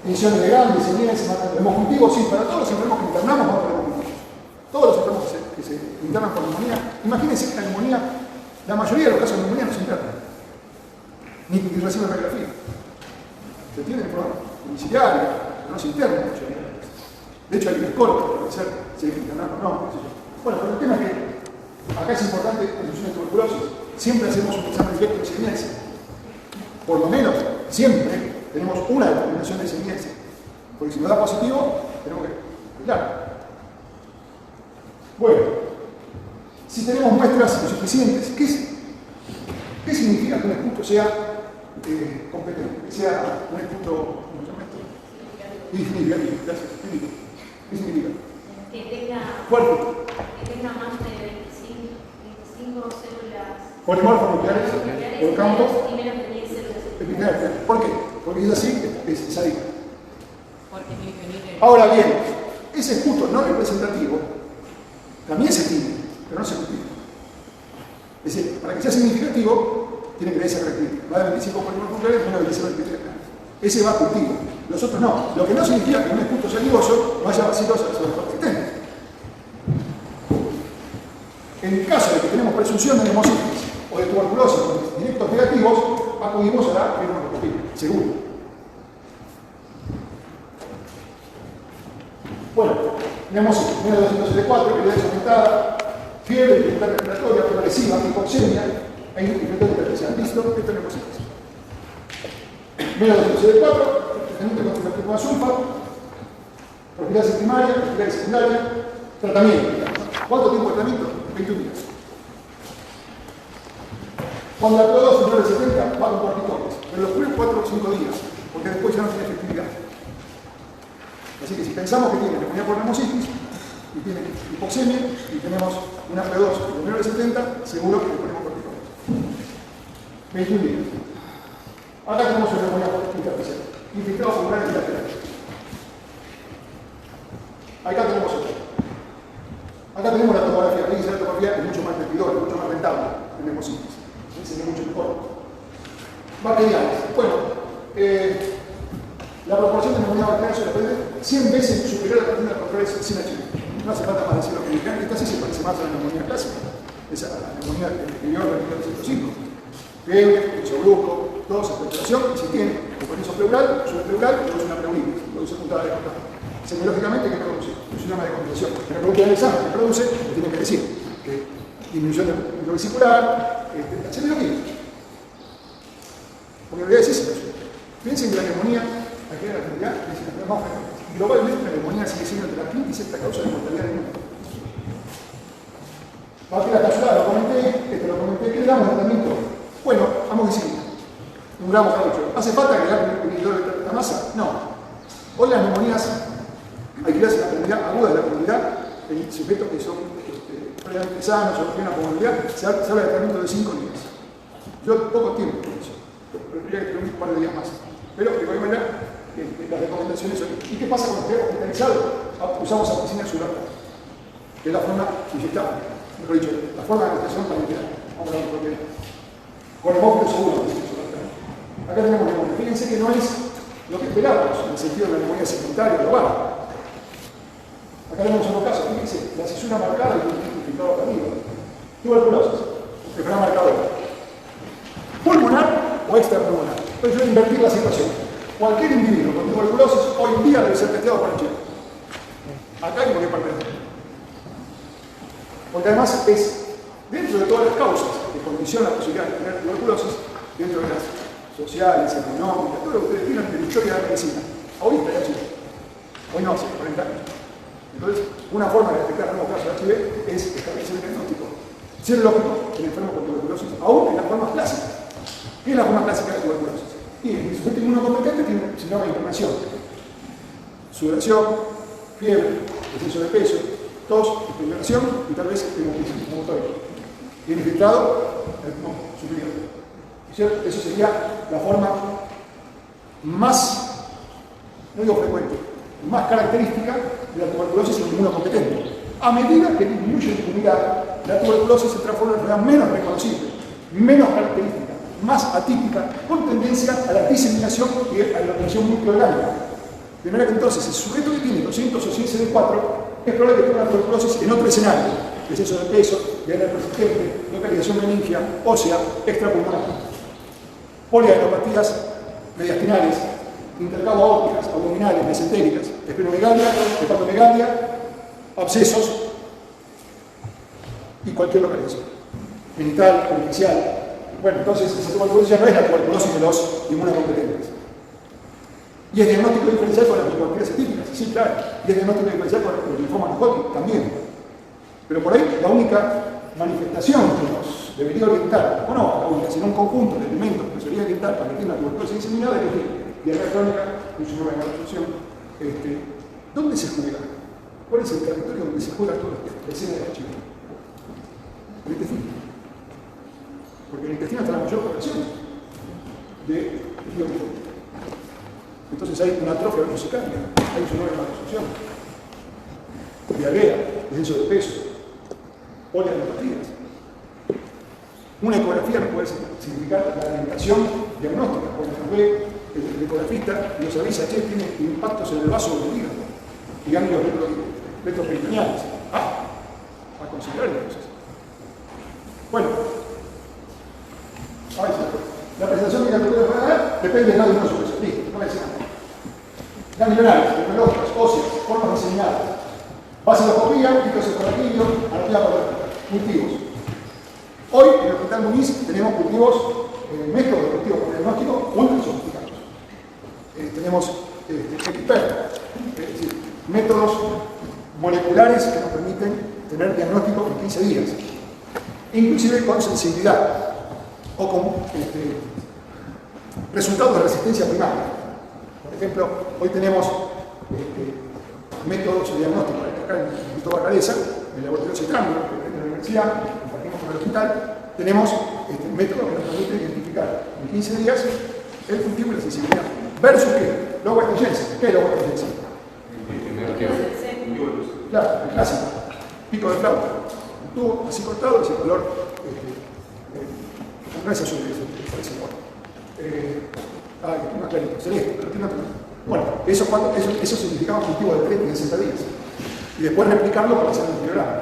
emisiones de gas, desemiencia, hemocultivo, sí, para todos los enfermos que internamos vamos a tener hemocultivos. Todos los enfermos que se internan con neumonía, imagínense que la neumonía, la mayoría de los casos de neumonía no se internan, ni reciben radiografía. Se tiene el programa domiciliario, pero no se interna la mayoría de las veces. De hecho, hay que escolar para saber si hay que internar o no. Bueno, pero el tema es que acá es importante la inducción de tuberculosis. Siempre hacemos un examen directo de semiencia. Por lo menos, siempre tenemos una determinación de semiencia. Porque si nos da positivo, tenemos que cuidar. Bueno, si tenemos muestras insuficientes, ¿qué significa que un esputo sea competente? Que sea un esputo, ¿cómo se llama esto? Significativo, gracias. ¿Qué significa? Que tenga, fuerte. Que tenga más de 25 células Polimorfos nucleares, por campo. Y menos de 10 células. ¿Por qué? Porque es así, es adicto. Porque ahora bien, ese esputo no representativo también se tiene, pero no se cultiva. Es decir, para que sea significativo, tiene que tener esa característica. Va de 25 polimorfos nucleares, menos de 10 células. Ese va a cultivo. Los otros no. Lo que no significa que un esputo salivoso vaya a vacilosa sobre los existentes. En el caso de que tenemos presunción de neumocitis o de tuberculosis con directos negativos, acudimos a la fibroscopía, seguro. Bueno, neumocitis, menos de 274, evidencia aumentada, fiebre, dificultad respiratoria, progresiva, hipoxemia, e infección intersticial. ¿Listo? Esto es neumocitis. Menos de 274, tratamiento con tiroxina sulfa, profilaxis primaria, profilaxis secundaria, tratamiento. ¿Cuánto tiempo de tratamiento? 21 días. Cuando la PO2 es menor de 70, va con corticoides, pero los primeros 4 o 5 días, porque después ya no tiene efectividad. Así que si pensamos que tiene neumonía por neumocitis, y tiene hipoxemia, y tenemos una PO2 menor de 70, seguro que le ponemos corticoides. 21 días. Acá tenemos una neumonía intersticial, infiltrado pulmonar y lateral. Acá tenemos otro. Acá tenemos la tomografía. La tomografía es mucho más repetidora, mucho más rentable en neumocitis. Se ve mucho mejor. Bacteriales. Bueno, la proporción de neumonía bacteriana se depende 100 veces superior a la cantidad de controles sin HIV. No hace falta más decirlo que esta sí se parece más a la neumonía clásica. Esa la neumonía que dio el 1905. Fiebre, isobrusco, tos, expectoración, y si tiene compromiso pleural, subpleural, produce una pleuritis, produce puntada de contacto. Semiológicamente, ¿qué produce? Es una decompensación. En el producto del examen que produce, le tiene que decir que disminución del intravesicular, la semiología. Porque en realidad es ese caso. Piensen que la neumonía, aquí en la realidad, globalmente la neumonía sigue siendo entre la quinta y sexta causa de mortalidad en el mundo. Bacteria capsulada, lo comenté, ¿qué le damos de tratamiento? Bueno, vamos a decir, un gramo cada 8. ¿Hace falta agregar un inhibidor de la masa? No. Hoy las neumonías, hay que darse la comunidad aguda de la comunidad, en sujetos que son previamente sanos o tienen una comunidad, se habla de tratamiento de 5 días. Yo poco tiempo con eso, preferiría que un par de días más. Pero de cualquier manera, las recomendaciones son. ¿Y qué pasa cuando esté hospitalizado? Usamos ampicilina subrata, que es la forma inyectable. Mejor dicho, la forma de administración parenteral. Vamos a ver por qué. Con hemófilo seguro. Acá tenemos neumonía. Fíjense que no es lo que esperábamos en el sentido de la neumonía secundaria global. Acá tenemos otro caso. Fíjense, la cisura marcada y el infiltrado para arriba. Tuberculosis. Enfermedad marcadora. Pulmonar o extrapulmonar. Entonces yo voy a invertir la situación. Cualquier individuo con tuberculosis hoy en día debe ser testeado por el chip. Acá hay que parte. Porque además es, dentro de todas las causas que condicionan la posibilidad de tener tuberculosis, dentro de las sociales, económicas, todo lo que ustedes tienen de la historia de la medicina, hoy está el HIV. Hoy no, hace 40 años. Entonces, una forma de detectar nuevos casos de HIV es establecer el diagnóstico. serológico del enfermo con tuberculosis, aún en las formas clásicas. ¿Qué es la forma clásica de tuberculosis? Y el sujeto inmunocompetente tiene síndrome de internación, sudoración, fiebre, descenso de peso, tos, hiperventilación y tal vez hemotismo motórico. Bien infiltrado el pulmón superior. ¿Cierto? Eso sería la forma más, no digo frecuente, más característica de la tuberculosis inmunocompetente. A medida que disminuye la inmunidad, la tuberculosis se transforma en una enfermedad menos reconocible, menos característica, más atípica, con tendencia a la diseminación y a la obtención multiorgánica. De manera que entonces el sujeto que tiene 200 o 100 CD4 es probable que tenga una tuberculosis en otro escenario: exceso de peso, diarrea persistente, localización meningia, ósea, extrapulmonar, poliadenopatías mediastinales, intercabo aórticas, abdominales, mesentéricas, esplenomegalia, hepatomegalia, abscesos y cualquier localización genital, pericial. Bueno, entonces esa tuberculosis ya no es la tuberculosis de los inmunocompetentes. Y es diagnóstico diferencial con las tuberculosis atípicas, sí, claro. Y es diagnóstico diferencial con el linfoma Hodgkin también. Pero por ahí la única manifestación que nos debería orientar, o no la única, sino un conjunto de elementos que nos debería orientar para que tenga una tuberculosis diseminada es diarrea crónica, un síndrome de malabsorción. ¿Dónde se juega? ¿Cuál es el territorio donde se juega todo esto? La escena de archivo. El intestino. Porque en el intestino está la mayor población de tejido linfático. Entonces hay una atrofia venosicaria, hay un síndrome de malabsorción, diarrea, descenso de peso, poliadenopatías. Una ecografía no puede significar la alimentación diagnóstica, porque nos ve el ecografista y nos avisa que tiene impactos en el vaso del hígado y ganglios retroperitoneales. A considerar entonces. Bueno, la presentación de la tuberculosis depende del grado de inmunosupresión. Listo, no voy a decir nada. Ganglionares, neurológicas, óseas, formas diseminadas, vaciloscopía, microcefaladillo, anatomía patológica, cultivos. Hoy en el Hospital Muniz tenemos cultivos, métodos de cultivo con diagnóstico ultra sofisticados. Tenemos expert, es decir, métodos moleculares que nos permiten tener diagnóstico en 15 días, inclusive con sensibilidad o con resultados de resistencia primaria. Por ejemplo, hoy tenemos métodos de diagnóstico acá en el Instituto Bacaleza, en el laboratorio Citrángulo, en la universidad, compartimos con el hospital. Tenemos métodos que nos permiten identificar en 15 días el cultivo y la sensibilidad. ¿Versus qué? Low Western Jensen. ¿Qué es Low Western Jensen? Claro, el clásico. Pico de flauta. Un tubo así cortado, ese color. No es azul, es ese color. Es más clarito, celeste, pero tiene otro. Bueno, eso significaba un cultivo de 30 y 60 días. Y después replicarlo para hacer un programa.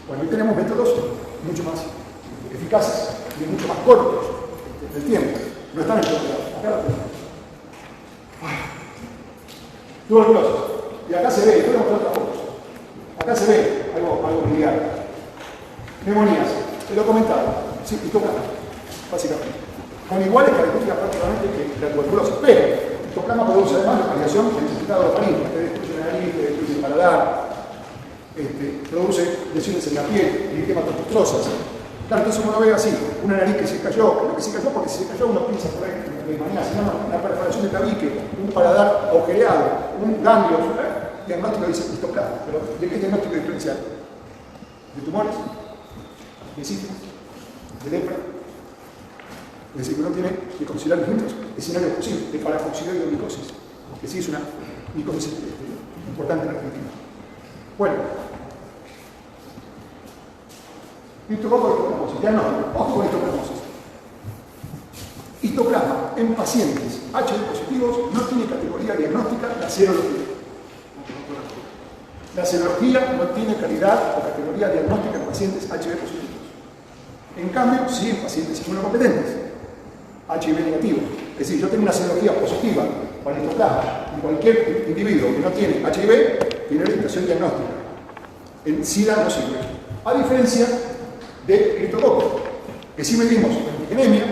Bueno, hoy tenemos métodos mucho más eficaces y mucho más cortos del tiempo. No están estructurados. Acá lo tenemos. Tuberculosis. Y acá se ve, voy a mostrar otras fotos. Acá se ve algo lineal. Neumonías. Se lo he comentado. Sí, histoplasma, básicamente. Con iguales características prácticamente que la tuberculosis. Pero el histoplasma produce además localización del necesitado de faringe, que destruye la nariz, que destruye el paladar, produce lesiones en la piel, eritematos pustrosas. Claro, entonces uno ve así, una nariz que se cayó, creo que se cayó porque si se cayó uno piensa por ahí de manera, sino una perforación de tabique, un paladar agujereado, un ganglio, diagnóstico dice histoplasma. Pero ¿de qué es diagnóstico diferencial? ¿De tumores? ¿De sífilis? ¿De lepra? Es decir, que uno tiene que considerar distintos escenarios posibles de parafoxidoidomicosis, que sí es una micosis importante en la Argentina. Bueno, histoplasma de histoplasmosis, ya no, ojo con histoplasmosis. Histoplasma en pacientes HIV positivos no tiene categoría diagnóstica la serología. La serología no tiene calidad o categoría diagnóstica en pacientes HIV positivos. En cambio, sí en pacientes inmunocompetentes, HIV negativo. Es decir, yo tengo una serología positiva para el histoplasma y cualquier individuo que no tiene HIV tiene orientación diagnóstica. En SIDA no sirve. A diferencia de criptococo, que sí medimos antigenemia,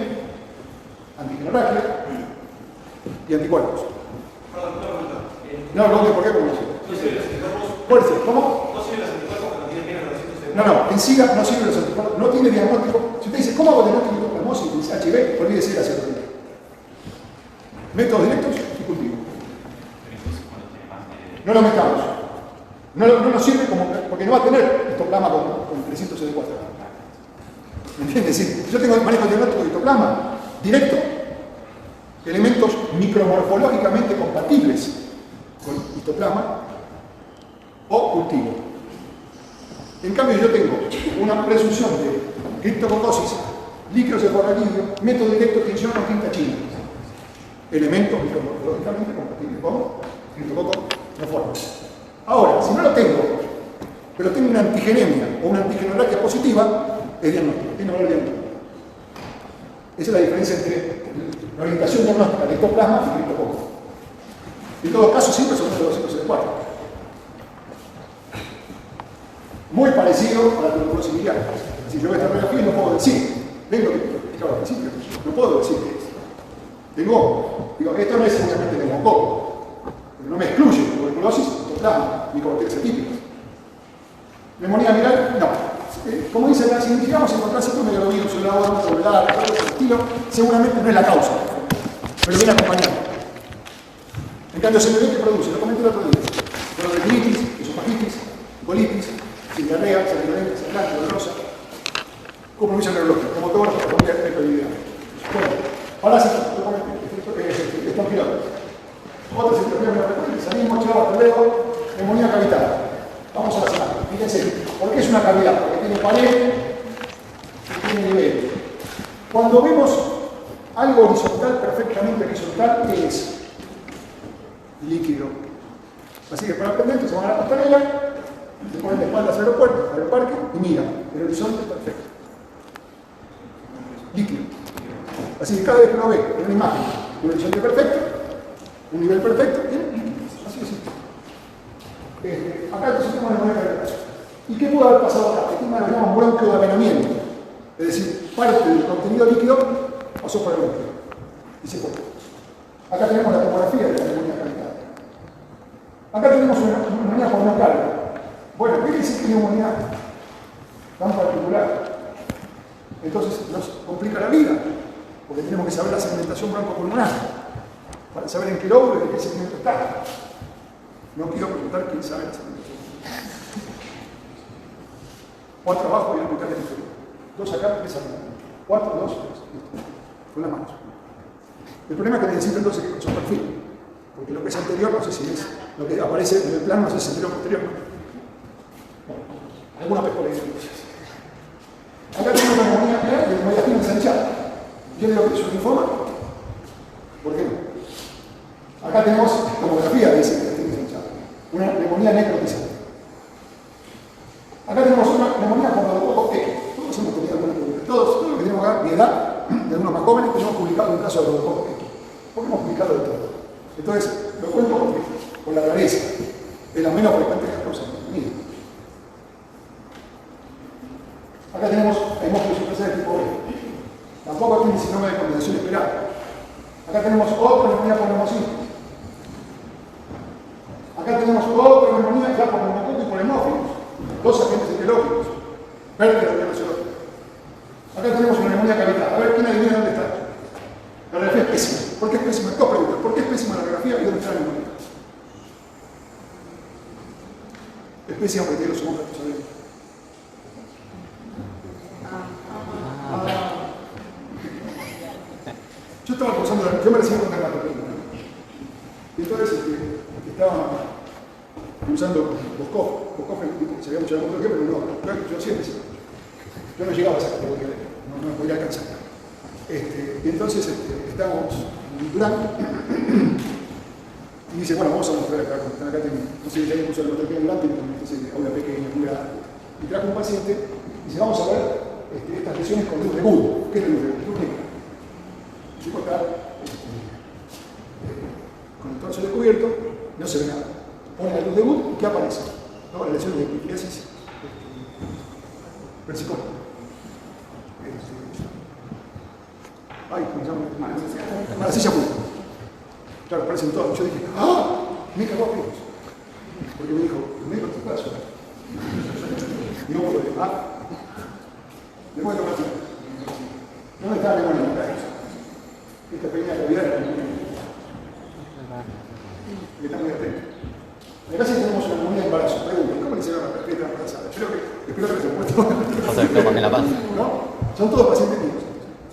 antigenoraquia y anticuerpos. No, ¿por qué? ¿Cómo? ¿Cómo? No, en SIGA no sirve los anticuerpos, no tiene diagnóstico. Si usted dice, ¿cómo hago diagnóstico de hipoplasmosis y dice HIV? Olvídese de la serología. Métodos directos y cultivo. No lo metamos. No nos sirve porque no va a tener histoplasma con 300 CD4. ¿Me entiendes? Si yo tengo manejo diagnóstico de histoplasma directo, elementos micromorfológicamente compatibles con histoplasma o cultivo. En cambio, yo tengo una presunción de criptococosis, líquidos de borrelidio, método directo, tensión o tinta china. Elementos micromorfológicamente compatibles con criptococo no forma. Ahora, si no lo tengo, pero tengo una antigenemia o una antigenoraquia positiva, es diagnóstico, tiene valor diagnóstico. Esa es la diferencia entre la orientación diagnóstica de histoplasma y criptococo. En todo caso, siempre son los 204. Muy parecido a la tuberculosis biliar. Si yo veo esta radiografía no puedo decir, ven lo que explicaba al principio, no puedo decir que es. Digo, esto no es seguramente neumococo, pero no me excluye tuberculosis, histoplasma, micobacterias atípicas. Neumonía viral, no. Como dice, si significamos encontrar síndrome de virus, un lado, celular, todo ese estilo, seguramente no es la causa, pero viene acompañado. En cambio, se me ve que produce, lo comenté el otro día, colorectinitis, esofagitis, colitis, sin diarrea, salivadentes, sangrante, dolorosa, compromiso neurológico, como todo lo que podría tener prioridad. Bueno, ahora sí, estoquiosis. Otra situación, salimos, chavo, hasta luego, neumonía cavital. Vamos a la semana. Fíjense, ¿por qué es una cavidad? Porque tiene pared y tiene nivel. Cuando vemos algo horizontal, perfectamente horizontal, ¿qué es? Líquido. Así que para aprender, se van a la pasarela, se ponen de espaldas al aeropuerto, al parque y miran. El horizonte es perfecto. Líquido. Así que cada vez que lo ve en una imagen, un horizonte perfecto, un nivel perfecto, tiene líquido. Así es simple. Acá entonces tenemos la neumonía cavital. ¿Y qué pudo haber pasado acá? Este tema lo llamamos bronquio de avenamiento. Es decir, parte del contenido líquido pasó por el bronquio y se fue. Acá tenemos la tomografía de la neumonía cavital. Acá tenemos una neumonía por no carga. Bueno, ¿qué dice que neumonía tan particular? Entonces nos complica la vida, porque tenemos que saber la segmentación broncopulmonar para saber en qué lóbulo y en qué segmento está. No quiero preguntar quién sabe la segmentación. 4 abajo y el hospital de inferior. 2 acá, 3 arriba. 4, 2, 3. Con las manos. El problema es que necesito entonces que con su perfil. Porque lo que es anterior, no sé si es lo que aparece en el plano, no sé si es anterior o posterior. Bueno, alguna vez por ahí. Acá tenemos una neumonía de mediación ensanchada. ¿Quién lo que es un linfoma? ¿Por qué no? Acá tenemos tomografía de ese mediación ensanchada. Una neumonía necrotizante. Acá tenemos una neumonía por neumococo X. Todos hemos tenido alguna neumonía. Todos los que tenemos acá, mi edad, de algunos más jóvenes, tenemos publicado un caso de neumococo X. ¿Por qué hemos publicado de todo? Entonces, lo cuento porque, con la rareza. Es la menos frecuente que las causas de neumonía. Acá tenemos hemófilos supresores tipo B. Tampoco tiene síndrome de condensación esperada. Acá tenemos otra neumonía por neumocitis. Acá tenemos otra neumonía ya por neumococo y por hemófilos. 2 agentes etiológicos. Pérdida de radiológica. Acá tenemos una neumonía cavital. A ver, ¿quién adivina dónde está? La radiografía es pésima. ¿Por qué es pésima? Dos preguntas. ¿Por qué es pésima la radiografía y dónde está la neumonía? Es pésima porque tiene los segundos que sabemos. Yo estaba posando, yo me recibí con dermatología. Y entonces estaba usando Boscoff sabía mucho de dermatología, pero no, yo siempre yo no llegaba a esa categoría, no me podía alcanzar. Y entonces estábamos en Durán y dice, bueno, vamos a mostrar acá, como están acá, no sé si hay un curso de dermatología ambulante, entonces aula pequeña, muy grande. Y trajo un paciente y dice, vamos a ver estas lesiones con luz de Wood. ¿Qué es luz de Wood? Luz negra. El chico está con el torso descubierto, no se ve nada. Pone la luz de Wood y ¿qué aparece? Todas las lesiones de epiteliasis versicoma. Ay, ¿cómo se llama? Maracilla pura. Claro, aparecen todas. Yo dije, ¡ah! Me cagó a pedos. Porque me dijo, el médico te puede ayudar. Digo, le cuento más. ¿Dónde está la memoria? Esta pequeña cavidad de la memoria. Está muy atento. Acá sí tenemos una memoria de embarazo. Pregunta, ¿cómo le hicieron a la perspectiva embarazada? Yo creo que, espero que se puesto. O sea, toma en la panza. ¿No? Son todos pacientes míos.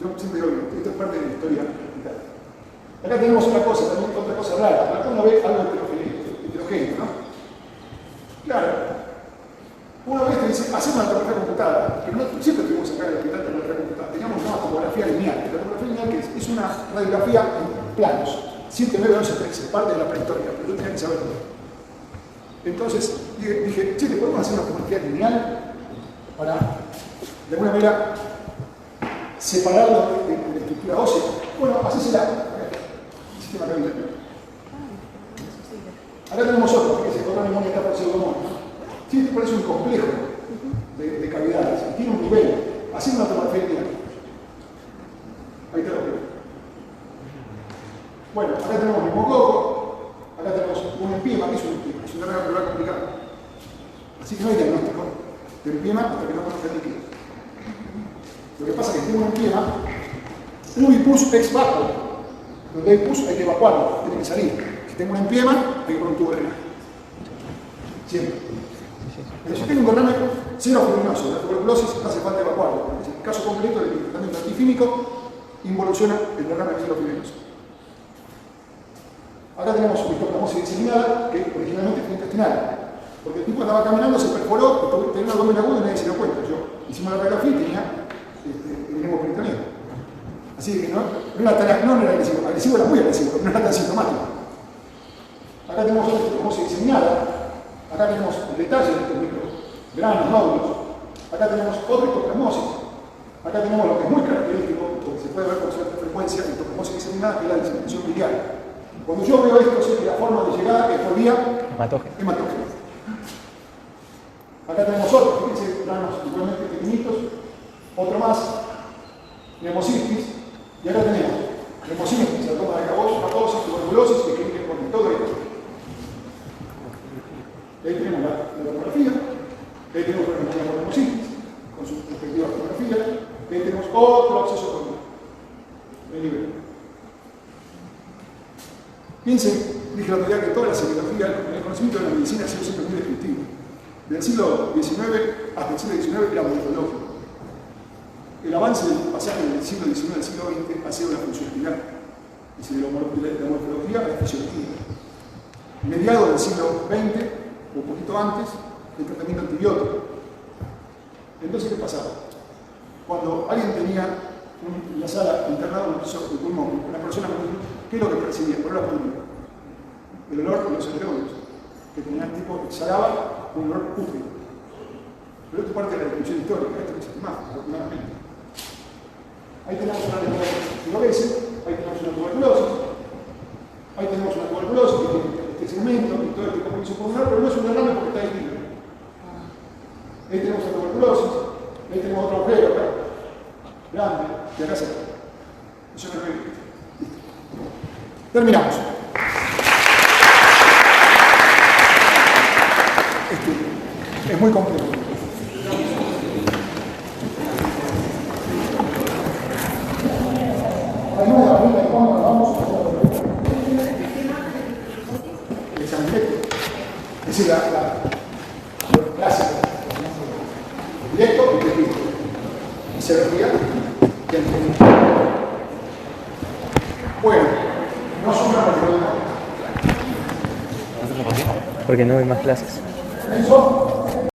Yo siempre digo, esto es parte de la historia vital. Acá tenemos una cosa, también otra cosa rara. Acá uno ve algo heterogéneo, ¿no? Claro. Una vez te dice, hacer una tomografía computada, pero no siempre tuvimos acá en el hospital tomografía computada, teníamos una tomografía lineal. La tomografía lineal es una radiografía en planos, 7, 9, 11, 13, parte de la prehistoria, pero yo tenía que saberlo. Entonces dije, che, ¿le podemos hacer una tomografía lineal para, de alguna manera, separarlo de la estructura ósea? Bueno, hacésela. Sistema cavidad. Acá tenemos otro, fíjense, otra memoria está por pseudomón. Sí, esto parece un complejo de cavidades, y tiene un nivel. Hacer una tomografía lineal. Ahí te lo veo. Bueno, acá tenemos neumococo, acá tenemos un empiema, que es un empiema, es una regla celular complicada. Así que no hay diagnóstico de empiema hasta que no conozca el líquido. Lo que pasa es que tengo un empiema, ubi pus ex vacuo. Donde hay pus hay que evacuarlo, tiene que salir. Si tengo un empiema, hay que poner un tubo de drenaje. Siempre. Pero si tengo un derrame cero fibroso, la tuberculosis no hace falta evacuarlo. En el caso concreto del tratamiento antifímico, involuciona el derrame cero fibroso. Acá tenemos una hipoplamosis diseminada que originalmente fue intestinal. Porque el tipo andaba caminando, se perforó, tenía un abdomen agudo y nadie se dio cuenta. Yo hicimos la radiografía y tenía el hemoperitoneo. Así que no era agresivo. Agresivo era muy agresivo, pero no era tan sintomático. Acá tenemos otra hipoplamosis diseminada. Acá tenemos el detalle de estos microgranos, nódulos. Acá tenemos otra hipoplamosis. Acá tenemos lo que es muy característico, porque se puede ver con cierta frecuencia, la hipoplamosis diseminada, que es la diseminación biliar. Cuando yo veo esto, sé que la forma de llegada es por vía hematógena. Acá tenemos otro, fíjense, granos igualmente pequeñitos. Otro más, neumocistis. Y acá tenemos neumocistis, sarcoma de Cabot, hematosis, tuberculosis, que quieren con todo esto. Y ahí tenemos la tomografía. Ahí tenemos una neumocistis, con su respectiva tomografía. Ahí tenemos otro absceso con el nivel. Piensen, dije la otro día que toda la serigrafía, el conocimiento de la medicina ha sido siempre muy descriptivo. Del siglo XIX hasta el siglo XIX era metodológico. El avance del pasaje del siglo XIX al siglo XX ha sido la funcionalidad. Es decir, de la morfología a la fisiología. Mediados del siglo XX, o un poquito antes, el tratamiento antibiótico. Entonces, ¿qué pasaba? Cuando alguien tenía en la sala internado un piso de pulmón, una persona con ¿qué es lo que percibía? ¿Cuál era la pulmón? El olor de los esteroides, que tenía tipo, exhalaba un olor pútrido. Pero esto es parte de la descripción histórica, esto que se más, afortunadamente. Ahí tenemos una neumosis, ahí tenemos una tuberculosis, ahí tenemos una tuberculosis que tiene este segmento y todo este compromiso pulmonar, pero no es un derrame porque está ahí libre. Ahí tenemos la tuberculosis, ahí tenemos otro agujero acá, grande, y acá se ve. Eso me lo listo. Terminamos. Es muy complejo. El examen directo. Es decir, lo clásico. Directo y directo. Y serología y antígeno. Bueno, no son una particular. ¿Por qué no hay más clases? ¿Eso?